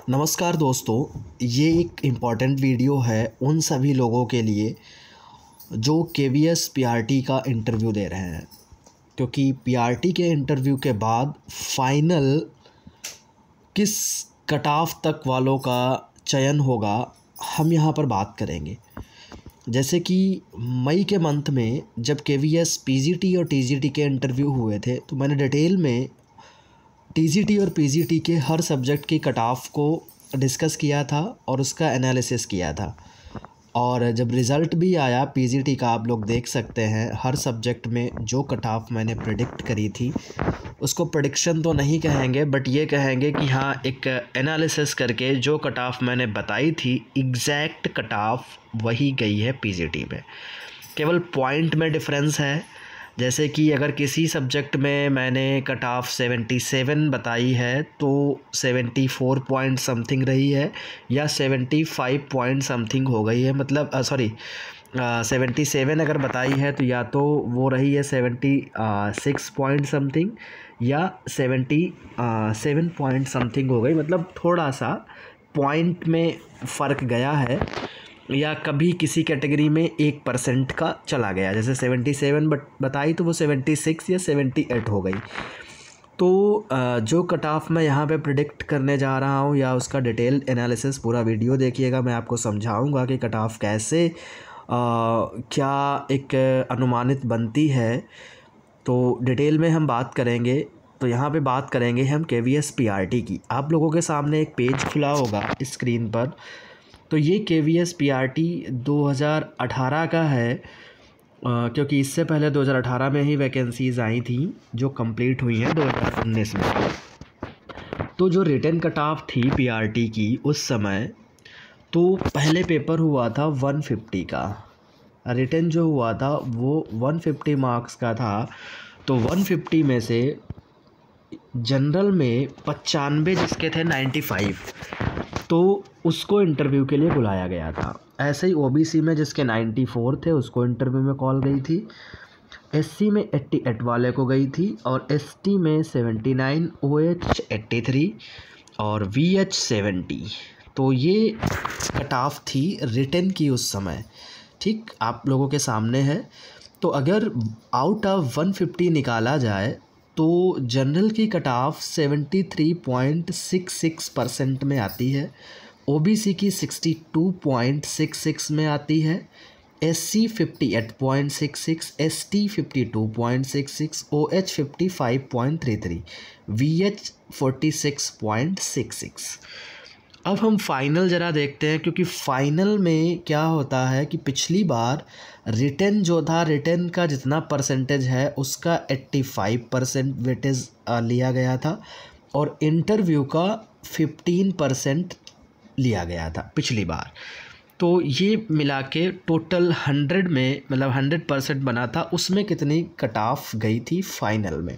नमस्कार दोस्तों, ये एक इम्पॉर्टेंट वीडियो है उन सभी लोगों के लिए जो केवीएस पीआरटी का इंटरव्यू दे रहे हैं, क्योंकि पीआरटी के इंटरव्यू के बाद फाइनल किस कट ऑफ तक वालों का चयन होगा हम यहाँ पर बात करेंगे। जैसे कि मई के मंथ में जब केवीएस पीजीटी और टीजीटी के इंटरव्यू हुए थे तो मैंने डिटेल में टीजीटी और पीजीटी के हर सब्जेक्ट की कट ऑफ को डिस्कस किया था और उसका एनालिसिस किया था। और जब रिज़ल्ट भी आया पीजीटी का, आप लोग देख सकते हैं हर सब्जेक्ट में जो कट ऑफ मैंने प्रेडिक्ट करी थी उसको प्रेडिक्शन तो नहीं कहेंगे, बट ये कहेंगे कि हाँ एक एनालिसिस करके जो कट ऑफ मैंने बताई थी एग्जैक्ट कट ऑफ वही गई है पीजीटी में। केवल पॉइंट में डिफरेंस है। जैसे कि अगर किसी सब्जेक्ट में मैंने कट ऑफ 77 बताई है तो 74 पॉइंट समथिंग रही है या 75 पॉइंट समथिंग हो गई है, मतलब 77 अगर बताई है तो या तो वो रही है 76 पॉइंट समथिंग या 77 पॉइंट समथिंग हो गई, मतलब थोड़ा सा पॉइंट में फ़र्क गया है। या कभी किसी कैटेगरी में 1% का चला गया, जैसे 77 बताई तो वो 76 या 78 हो गई। तो जो कट ऑफ मैं यहाँ पे प्रिडिक्ट करने जा रहा हूँ या उसका डिटेल एनालिसिस पूरा वीडियो देखिएगा, मैं आपको समझाऊँगा कि कट ऑफ कैसे क्या एक अनुमानित बनती है। तो डिटेल में हम बात करेंगे। तो यहाँ पे बात करेंगे हम केवीएस पीआरटी की। आप लोगों के सामने एक पेज खुला होगा स्क्रीन पर। तो ये केवीएस पीआरटी 2018 का है, क्योंकि इससे पहले 2018 में ही वैकेंसीज़ आई थी जो कंप्लीट हुई हैं 2019 में। तो जो रिटन कट ऑफ थी पीआरटी की उस समय, तो पहले पेपर हुआ था 150 का, रिटन जो हुआ था वो 150 मार्क्स का था। तो 150 में से जनरल में 95 जिसके थे 95, तो उसको इंटरव्यू के लिए बुलाया गया था। ऐसे ही ओबीसी में जिसके 94 थे उसको इंटरव्यू में कॉल गई थी, एससी में 88 वाले को गई थी और एसटी में 79, ओएच 83 और वीएच 70। तो ये कट ऑफ थी रिटन की उस समय, ठीक आप लोगों के सामने है। तो अगर आउट ऑफ 150 निकाला जाए तो जनरल की कट ऑफ 73.66% में आती है, ओबीसी की 62.66 में आती है, एससी 58.66, एसटी 52.66, ओएच 55.33, वीएच 46.66। अब हम फाइनल ज़रा देखते हैं, क्योंकि फ़ाइनल में क्या होता है कि पिछली बार रिटन जो था, रिटन का जितना परसेंटेज है उसका 85% वेटेज लिया गया था और इंटरव्यू का 15% लिया गया था पिछली बार। तो ये मिला के टोटल 100 में, मतलब 100% बना था, उसमें कितनी कट ऑफ गई थी फाइनल में।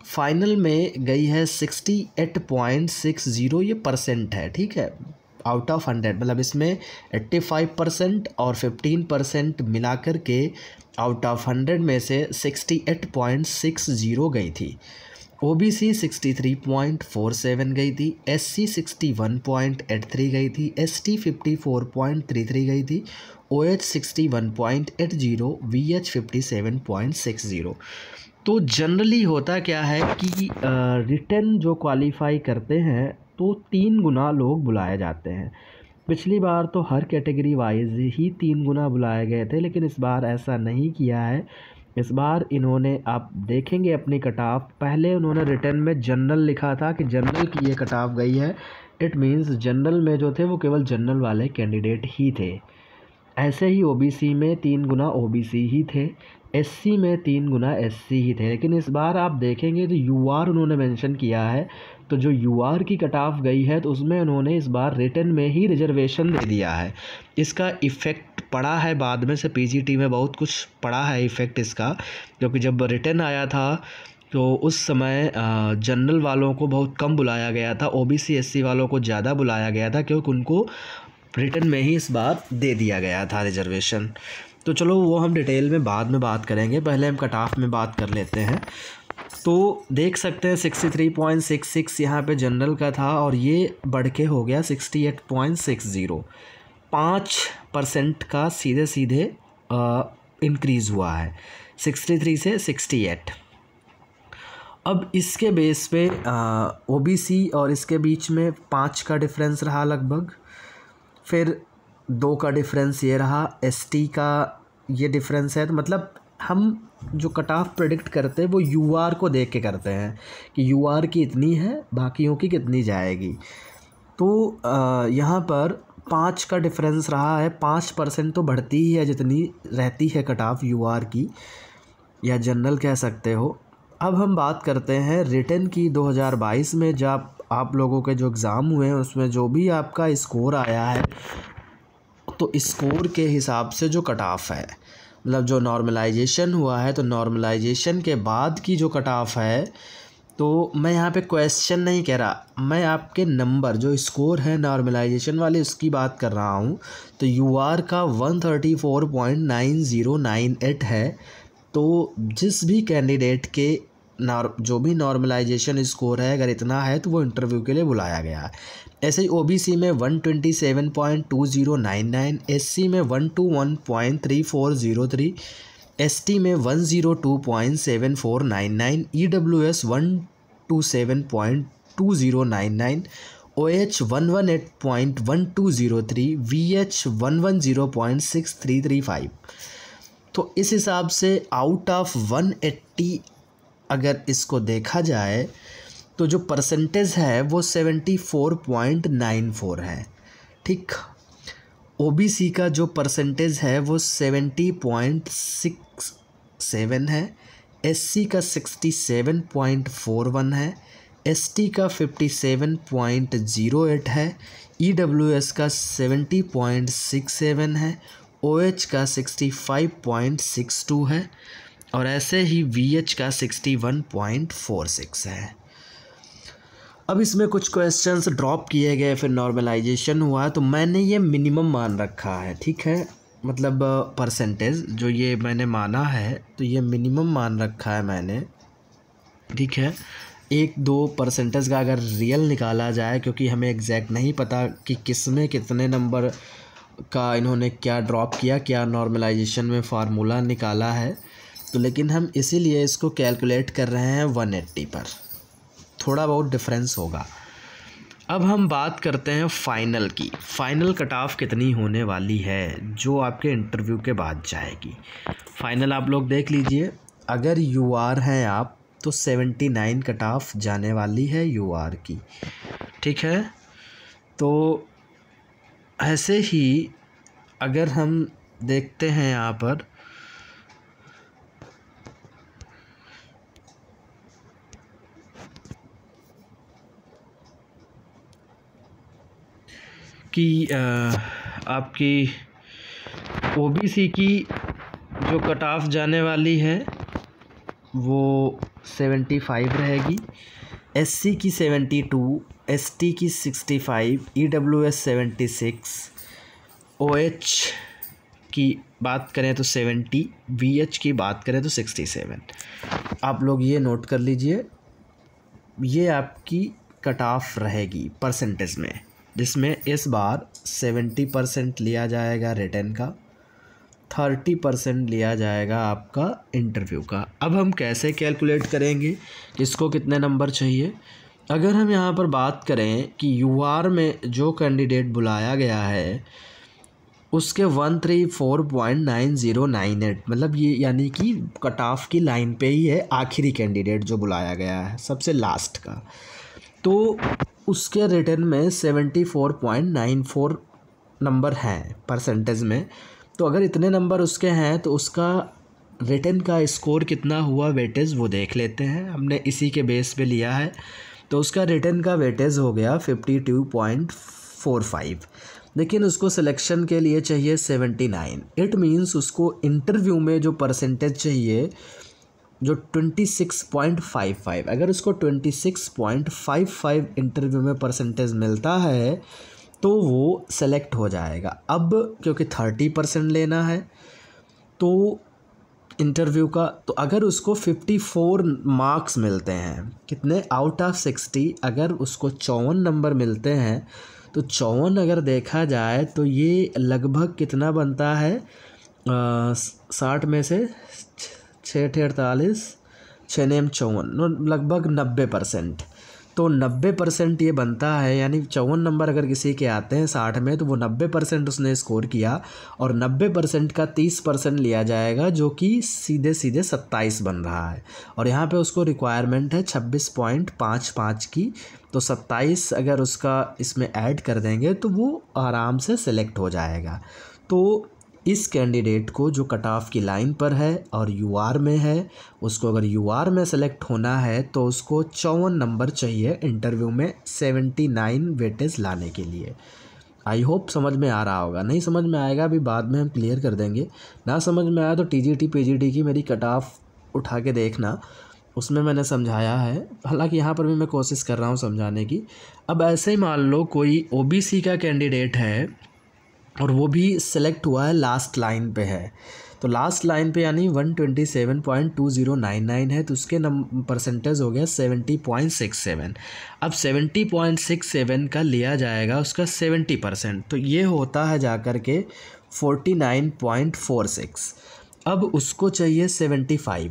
फाइनल में गई है 68.60, ये परसेंट है, ठीक है, आउट ऑफ 100, मतलब इसमें 85% और 15% मिला कर के आउट ऑफ 100 में से 68.60 गई थी। ओबीसी 63.47 गई थी, एससी 61.83 गई थी, एसटी 54.33 गई थी, ओएच 61.80, वीएच 57.60। तो जनरली होता क्या है कि रिटन जो क्वालिफाई करते हैं तो 3 गुना लोग बुलाए जाते हैं। पिछली बार तो हर कैटेगरी वाइज ही 3 गुना बुलाए गए थे, लेकिन इस बार ऐसा नहीं किया है। इस बार इन्होंने, आप देखेंगे अपनी कट ऑफ, पहले उन्होंने रिटन में जनरल लिखा था कि जनरल की ये कट ऑफ गई है, इट मीन्स जनरल में जो थे वो केवल जनरल वाले कैंडिडेट ही थे। ऐसे ही ओबीसी में 3 गुना ओबीसी ही थे, एससी में 3 गुना एससी ही थे। लेकिन इस बार आप देखेंगे तो यूआर उन्होंने मेंशन किया है, तो जो यूआर की कट ऑफ गई है तो उसमें उन्होंने इस बार रिटन में ही रिजर्वेशन दे दिया है। इसका इफ़ेक्ट पड़ा है बाद में से, पीजीटी में बहुत कुछ पड़ा है इफ़ेक्ट इसका, क्योंकि जब रिटन आया था तो उस समय जनरल वालों को बहुत कम बुलाया गया था, ओबीसी एससी वालों को ज़्यादा बुलाया गया था, क्योंकि उनको रिटन में ही इस बार दे दिया गया था रिजर्वेशन। तो चलो वो हम डिटेल में बाद में बात करेंगे, पहले हम कट ऑफ में बात कर लेते हैं। तो देख सकते हैं 63.66 यहाँ पे जनरल का था और ये बढ़ के हो गया 68.60। 5% का सीधे सीधे इंक्रीज़ हुआ है 63 से 68। अब इसके बेस पे ओबीसी और इसके बीच में 5 का डिफरेंस रहा लगभग, फिर 2 का डिफरेंस ये रहा, एसटी का ये डिफरेंस है। तो मतलब हम जो कट ऑफ प्रेडिक्ट करते हैं वो यूआर को देख के करते हैं कि यूआर की इतनी है, बाकियों की कितनी जाएगी। तो यहाँ पर 5 का डिफरेंस रहा है, 5% तो बढ़ती ही है जितनी रहती है कट ऑफ यूआर की, या जनरल कह सकते हो। अब हम बात करते हैं रिटन की। 2022 में जब आप लोगों के जो एग्ज़ाम हुए हैं उसमें जो भी आपका स्कोर आया है, तो स्कोर के हिसाब से जो कट ऑफ है, मतलब जो नॉर्मलाइजेशन हुआ है, तो नॉर्मलाइजेशन के बाद की जो कट ऑफ है, तो मैं यहाँ पे क्वेश्चन नहीं कह रहा, मैं आपके नंबर जो स्कोर है नॉर्मलाइजेशन वाले उसकी बात कर रहा हूँ। तो यूआर का 134.9098 है। तो जिस भी कैंडिडेट के जो भी नॉर्मलाइजेशन स्कोर है अगर इतना है तो वो इंटरव्यू के लिए बुलाया गया है। ऐसे ही ओबीसी में 127.2099, एससी में 121.3403, एसटी में 102.7499, ईडब्ल्यूएस 127.2099, ओएच 118.1203, वीएच 110.6335। तो इस हिसाब से आउट ऑफ 180 अगर इसको देखा जाए तो जो परसेंटेज है वो 74.94 है। ठीक, ओबीसी का जो परसेंटेज है वो 70.67 है, एससी का 67.41 है, एसटी का 57.08 है, ईडब्ल्यूएस का 70.67 है, ओएच का 65.62 है और ऐसे ही वीएच का 61.46 है। अब इसमें कुछ क्वेश्चंस ड्रॉप किए गए, फिर नॉर्मलाइजेशन हुआ, तो मैंने ये मिनिमम मान रखा है। ठीक है, मतलब परसेंटेज जो ये मैंने माना है तो ये मिनिमम मान रखा है मैंने। ठीक है, 1-2% का अगर रियल निकाला जाए, क्योंकि हमें एग्जैक्ट नहीं पता कि किस में कितने नंबर का इन्होंने क्या ड्रॉप किया, क्या नॉर्मलाइजेशन में फार्मूला निकाला है, तो लेकिन हम इसीलिए इसको कैलकुलेट कर रहे हैं 180 पर, थोड़ा बहुत डिफरेंस होगा। अब हम बात करते हैं फ़ाइनल की। फ़ाइनल कट ऑफ कितनी होने वाली है जो आपके इंटरव्यू के बाद जाएगी। फ़ाइनल आप लोग देख लीजिए, अगर यूआर हैं आप तो 79 कट ऑफ जाने वाली है यूआर की। ठीक है, तो ऐसे ही अगर हम देखते हैं यहाँ पर कि आपकी ओबीसी की जो कट ऑफ जाने वाली है वो 75 रहेगी, एससी की 72, एसटी की 65, ईडब्ल्यूएस 76, ओएच की बात करें तो 70, वीएच की बात करें तो 67। आप लोग ये नोट कर लीजिए, ये आपकी कट ऑफ रहेगी परसेंटेज में, जिसमें इस बार 70% लिया जाएगा रिटन का, 30% लिया जाएगा आपका इंटरव्यू का। अब हम कैसे कैलकुलेट करेंगे किसको कितने नंबर चाहिए। अगर हम यहाँ पर बात करें कि यूआर में जो कैंडिडेट बुलाया गया है उसके 134.9098, मतलब ये यानी कि कट ऑफ की लाइन पे ही है आखिरी कैंडिडेट जो बुलाया गया है, सबसे लास्ट का, तो उसके रिटन में 74.94 नंबर हैं परसेंटेज में। तो अगर इतने नंबर उसके हैं तो उसका रिटन का स्कोर कितना हुआ वेटेज वो देख लेते हैं। हमने इसी के बेस पे लिया है, तो उसका रिटन का वेटेज हो गया 52.45, लेकिन उसको सिलेक्शन के लिए चाहिए 79। इट मीन्स उसको इंटरव्यू में जो परसेंटेज चाहिए जो 26.55, अगर उसको 26.55 इंटरव्यू में परसेंटेज मिलता है तो वो सेलेक्ट हो जाएगा। अब क्योंकि 30% लेना है तो इंटरव्यू का, तो अगर उसको 54 मार्क्स मिलते हैं, कितने आउट ऑफ 60, अगर उसको 54 नंबर मिलते हैं, तो 54 अगर देखा जाए तो ये लगभग कितना बनता है, 60 में से 6 6 नेम 54, लगभग 90%। तो 90% ये बनता है, यानी 54 नंबर अगर किसी के आते हैं 60 में, तो वो 90% उसने स्कोर किया, और 90% का 30% लिया जाएगा, जो कि सीधे सीधे 27 बन रहा है। और यहाँ पे उसको रिक्वायरमेंट है 26.55 की, तो 27 अगर उसका इसमें ऐड कर देंगे तो वो आराम से सेलेक्ट हो जाएगा। तो इस कैंडिडेट को जो कट ऑफ की लाइन पर है और यूआर में है, उसको अगर यूआर में सेलेक्ट होना है तो उसको 54 नंबर चाहिए इंटरव्यू में 79 वेटेज लाने के लिए। आई होप समझ में आ रहा होगा। नहीं समझ में आएगा अभी बाद में हम क्लियर कर देंगे। ना समझ में आया तो टीजीटी पीजीटी की मेरी कट ऑफ उठा के देखना, उसमें मैंने समझाया है। हालांकि यहाँ पर भी मैं कोशिश कर रहा हूँ समझाने की। अब ऐसे ही मान लो कोई ओबीसी का कैंडिडेट है और वो भी सिलेक्ट हुआ है, लास्ट लाइन पे है, तो लास्ट लाइन पे यानी 127.2099 है, तो उसके परसेंटेज हो गया 70.67। अब 70.67 का लिया जाएगा उसका 70%, तो ये होता है जाकर के 49.46। अब उसको चाहिए 75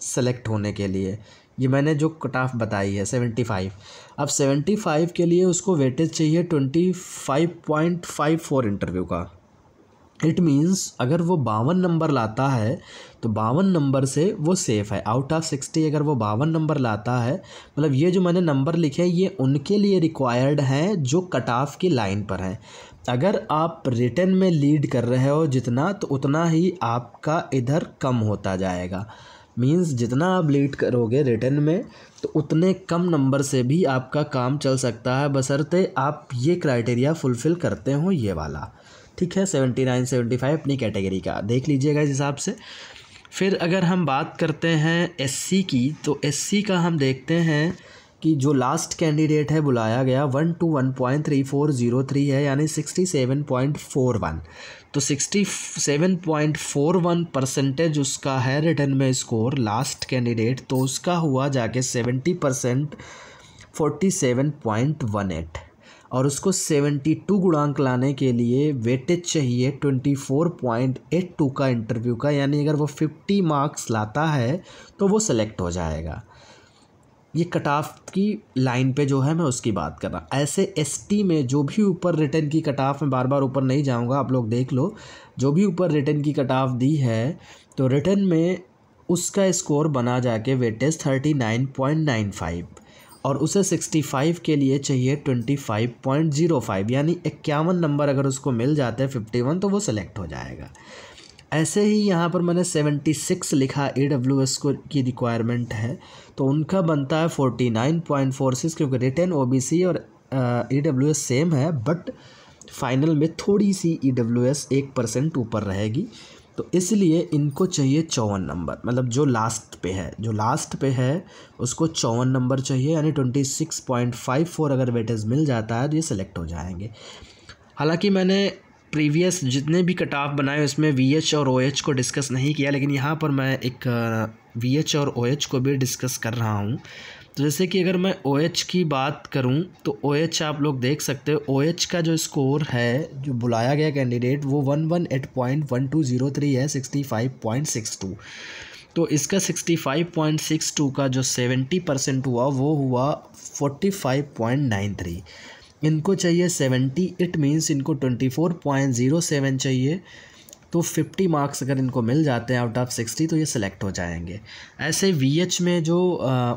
सेलेक्ट होने के लिए, ये मैंने जो कट ऑफ बताई है 75। अब 75 के लिए उसको वेटेज चाहिए 25.54 इंटरव्यू का। इट मीन्स अगर वो 52 नंबर लाता है तो 52 नंबर से वो सेफ़ है। आउट ऑफ 60 अगर वो 52 नंबर लाता है, मतलब ये जो मैंने नंबर लिखे हैं ये उनके लिए रिक्वायर्ड हैं जो कट ऑफ की लाइन पर हैं। अगर आप रिटन में लीड कर रहे हो जितना, तो उतना ही आपका इधर कम होता जाएगा। मीन्स जितना आप लीड करोगे रिटन में, तो उतने कम नंबर से भी आपका काम चल सकता है, बशर्ते आप ये क्राइटेरिया फुलफ़िल करते हो ये वाला। ठीक है, 79 75 अपनी कैटेगरी का देख लीजिएगा इस हिसाब से। फिर अगर हम बात करते हैं एससी की, तो एससी का हम देखते हैं कि जो लास्ट कैंडिडेट है बुलाया गया 121.3403 है, यानी 67.41। तो 67.41 परसेंटेज उसका है रिटन में स्कोर लास्ट कैंडिडेट, तो उसका हुआ जाके 70% 47.18। और उसको 72 गुणांक लाने के लिए वेटेज चाहिए 24.82 का इंटरव्यू का, यानी अगर वो 50 मार्क्स लाता है तो वो सेलेक्ट हो जाएगा। ये कट ऑफ की लाइन पे जो है मैं उसकी बात कर रहा। ऐसे एसटी में जो भी ऊपर रिटन की कट ऑफ, में बार बार ऊपर नहीं जाऊंगा, आप लोग देख लो, जो भी ऊपर रिटन की कट ऑफ दी है, तो रिटन में उसका स्कोर बना जाके वेटेज 39.95, और उसे 65 के लिए चाहिए 25.05, यानी 51 नंबर अगर उसको मिल जाते हैं 51, तो वो सिलेक्ट हो जाएगा। ऐसे ही यहाँ पर मैंने 76 लिखा, AWS को की रिक्वायरमेंट है, तो उनका बनता है 49.46, क्योंकि रिटन OBC और AWS सेम है, बट फाइनल में थोड़ी सी AWS 1% ऊपर रहेगी, तो इसलिए इनको चाहिए 54 नंबर। मतलब जो लास्ट पे है उसको 54 नंबर चाहिए, यानी 26.54 अगर वेटेज मिल जाता है तो ये सिलेक्ट हो जाएंगे। हालांकि मैंने प्रीवियस जितने भी कट ऑफ बनाए उसमें VH और OH को डिस्कस नहीं किया, लेकिन यहाँ पर मैं एक VH और OH को भी डिस्कस कर रहा हूँ। तो जैसे कि अगर मैं OH की बात करूँ तो OH आप लोग देख सकते हो, OH का जो स्कोर है जो बुलाया गया कैंडिडेट वो 118.1203 है, 65.62। तो इसका 65.62 का जो 70% हुआ वो हुआ 45.93। इनको चाहिए 70, इट मीन्स इनको 24.07 चाहिए। तो 50 मार्क्स अगर इनको मिल जाते हैं आउट ऑफ 60 तो ये सिलेक्ट हो जाएंगे। ऐसे VH में जो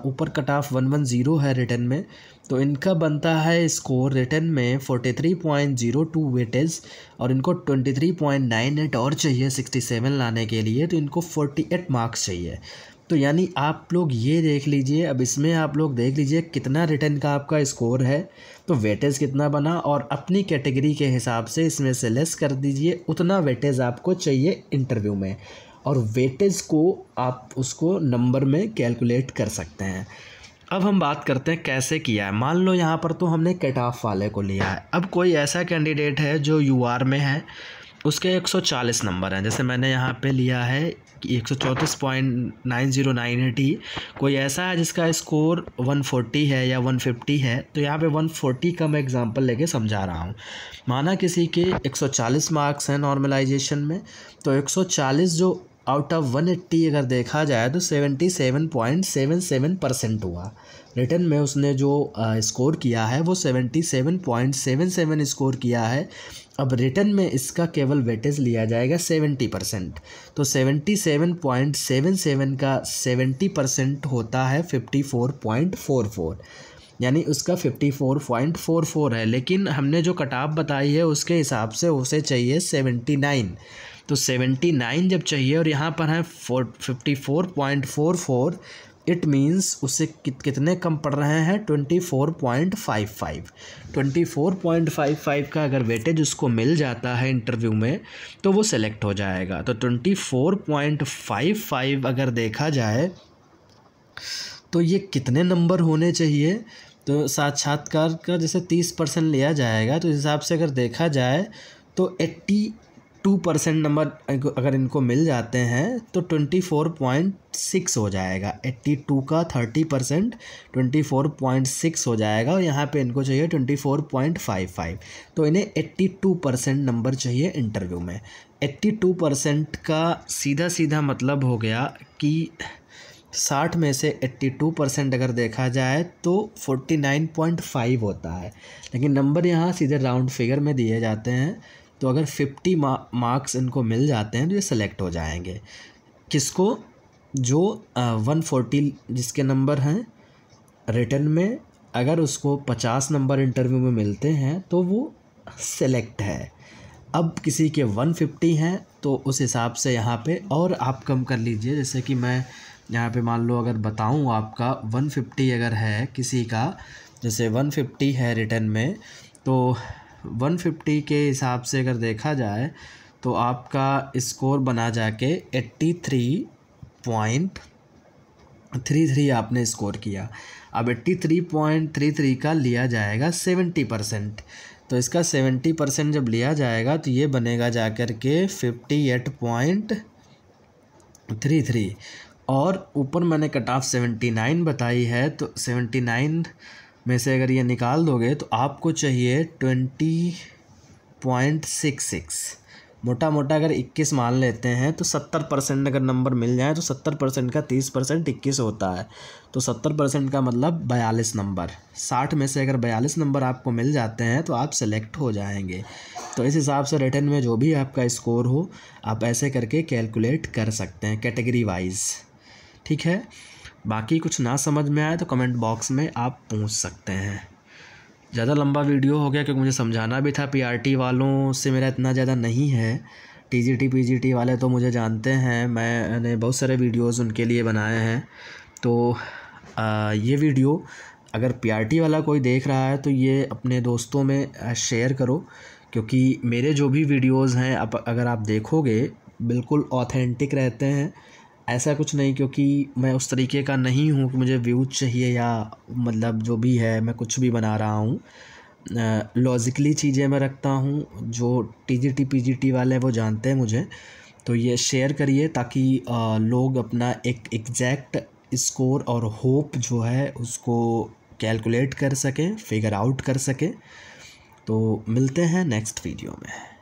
ऊपर कट ऑफ 110 है रिटन में, तो इनका बनता है स्कोर रिटन में 43.02 वेटेज, और इनको 23.98 और चाहिए 67 लाने के लिए, तो इनको 48 मार्क्स चाहिए। तो यानी आप लोग ये देख लीजिए, अब इसमें आप लोग देख लीजिए कितना रिटन का आपका स्कोर है, तो वेटेज कितना बना, और अपनी कैटेगरी के हिसाब से इसमें से लेस कर दीजिए, उतना वेटेज आपको चाहिए इंटरव्यू में, और वेटेज को आप उसको नंबर में कैलकुलेट कर सकते हैं। अब हम बात करते हैं कैसे किया है। मान लो यहाँ पर तो हमने कट ऑफ वाले को लिया है। अब कोई ऐसा कैंडिडेट है जो UR में है, उसके 140 नंबर हैं। जैसे मैंने यहाँ पे लिया है कि 134.9098 कोई ऐसा है जिसका स्कोर 140 है या 150 है, तो यहाँ पे 140 का मैं एग्जांपल लेके समझा रहा हूँ। माना किसी के 140 मार्क्स हैं नॉर्मलाइजेशन में, तो 140 जो आउट ऑफ 180 अगर देखा जाए तो 77.77% हुआ। रिटन में उसने जो स्कोर किया है वो 77.77 स्कोर किया है। अब रिटन में इसका केवल वेटेज लिया जाएगा 70%, तो 77.77 का 70% होता है 54.44, यानी उसका 54.44 है। लेकिन हमने जो कट ऑफ बताई है उसके हिसाब से उसे चाहिए 79, तो 79 जब चाहिए और यहाँ पर है 54.44, इट मीन्स उसे कितने कम पड़ रहे हैं 24.55। 24.55 का अगर वेटेज उसको मिल जाता है इंटरव्यू में तो वो सेलेक्ट हो जाएगा। तो 24.55 अगर देखा जाए तो ये कितने नंबर होने चाहिए, तो साक्षात्कार का जैसे 30% लिया जाएगा, तो इस हिसाब से अगर देखा जाए तो 82% नंबर अगर इनको मिल जाते हैं तो 24.6 हो जाएगा। 82 का 30% 24.6 हो जाएगा और यहाँ पे इनको चाहिए 24.55, तो इन्हें 82% नंबर चाहिए इंटरव्यू में। 82% का सीधा सीधा मतलब हो गया कि 60 में से 82% अगर देखा जाए तो 49.5 होता है। लेकिन नंबर यहाँ सीधे राउंड फिगर में दिए जाते हैं, तो अगर 50 मार्क्स इनको मिल जाते हैं तो ये सेलेक्ट हो जाएंगे। किसको, जो 140 जिसके नंबर हैं रिटन में, अगर उसको 50 नंबर इंटरव्यू में मिलते हैं तो वो सेलेक्ट है। अब किसी के 150 हैं तो उस हिसाब से यहाँ पे और आप कम कर लीजिए। जैसे कि मैं यहाँ पे मान लो अगर बताऊँ आपका 150 अगर है किसी का, जैसे 150 है रिटन में, तो 150 के हिसाब से अगर देखा जाए तो आपका स्कोर बना जाके 83.33 आपने स्कोर किया। अब 83.33 का लिया जाएगा 70%, तो इसका 70% जब लिया जाएगा तो ये बनेगा जाकर के 58.33, और ऊपर मैंने कट ऑफ 79 बताई है, तो 79 में से अगर ये निकाल दोगे तो आपको चाहिए 20.66। मोटा मोटा अगर 21 मान लेते हैं तो 70% अगर नंबर मिल जाए तो 70% का 30% 21 होता है, तो 70% का मतलब 42 नंबर। 60 में से अगर 42 नंबर आपको मिल जाते हैं तो आप सेलेक्ट हो जाएंगे। तो इस हिसाब से रिटन में जो भी आपका स्कोर हो आप ऐसे करके कैलकुलेट कर सकते हैं कैटेगरी वाइज। ठीक है, बाकी कुछ ना समझ में आए तो कमेंट बॉक्स में आप पूछ सकते हैं। ज़्यादा लंबा वीडियो हो गया क्योंकि मुझे समझाना भी था। पीआरटी वालों से मेरा इतना ज़्यादा नहीं है, टीजीटी पीजीटी वाले तो मुझे जानते हैं, मैंने बहुत सारे वीडियोस उनके लिए बनाए हैं। तो ये वीडियो अगर पीआरटी वाला कोई देख रहा है तो ये अपने दोस्तों में शेयर करो, क्योंकि मेरे जो भी वीडियोज़ हैं अगर आप देखोगे बिल्कुल ऑथेंटिक रहते हैं। ऐसा कुछ नहीं क्योंकि मैं उस तरीके का नहीं हूँ कि मुझे व्यूज़ चाहिए या मतलब जो भी है मैं कुछ भी बना रहा हूँ। लॉजिकली चीज़ें मैं रखता हूँ, जो टीजीटी पीजीटी वाले हैं वो जानते हैं मुझे। तो ये शेयर करिए ताकि लोग अपना एक एग्जैक्ट स्कोर और होप जो है उसको कैलकुलेट कर सकें, फिगर आउट कर सकें। तो मिलते हैं नेक्स्ट वीडियो में।